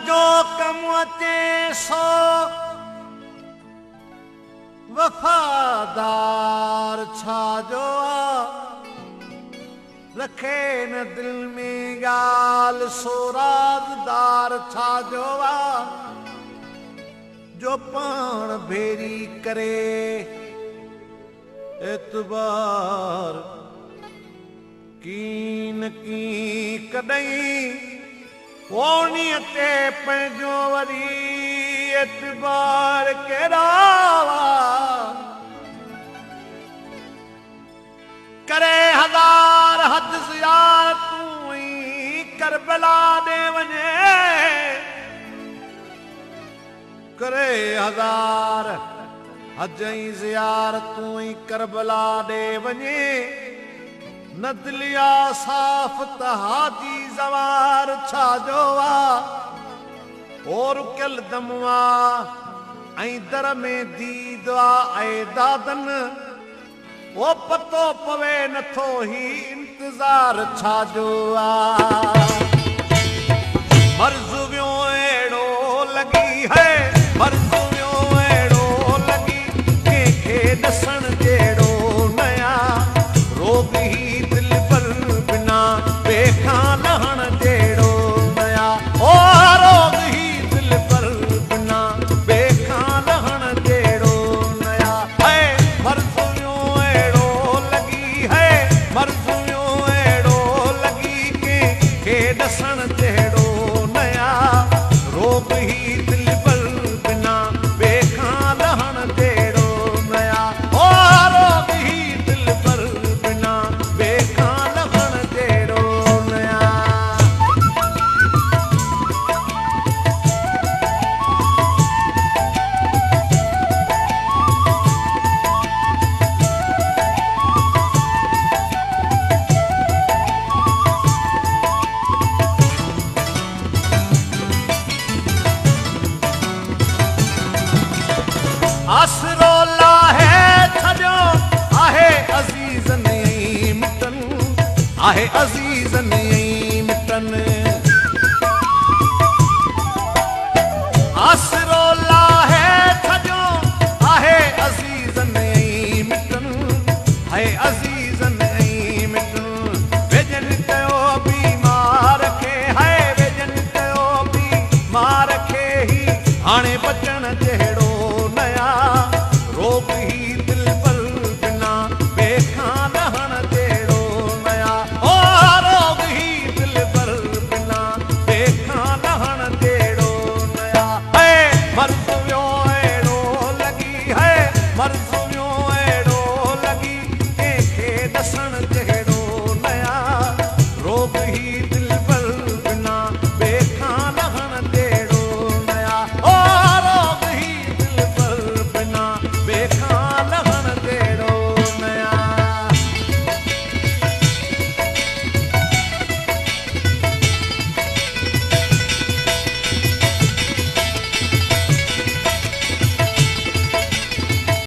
जो कम अचे सो वफादार छाजो रखे न दिल में गाल सो राज़दार छाजो जो पान भेरी करे एतबार कीन की कदई ओणीअ ते पंहिंजो वरी एतबार केरावा करे हज़ार हद ज़ियार तू ही करबला दे वञे करे हज़ार हज ई ज़ियार तू ही करबला दे वञे नदलिया साफ तहाजी जवार छाजो और कल दमवा ऐं दर में दीदवा ऐं दादन वो पतो पवे नथो ही इंतजार छाजो मर्ज़ वियो एड़ो लगी है मर्ज़ वियो एड़ो लगी कंहिंखे ॾसण जहिड़ो नया रोग ही दिल पर बिना बेखां लहण जहिड़ो नया ओ रोग ही दिल पर बिना बेखां लहण जहिड़ो नया है मर्ज़ वियो एड़ो लगी है मर्ज़ वियो एड़ो लगी कंहिंखे ॾसण जहिड़ो नया रोग ही दिल पर बिना बेखां लहण जहिड़ो नया ओ रोग ही दिल पर बिना बेखां लहण जहिड़ो नया आसरो लाहे छॾियो आहे अज़ीज़न ऐं मिटन आहे अज़ीज़न ऐं मिटन आसरो लाहे छॾियो आहे अज़ीज़न ऐं मिटन आहे अज़ीज़न ऐं मिटन वेझन कयो बीमार खे है वेझन कयो बीमार खे ही हाणे बचण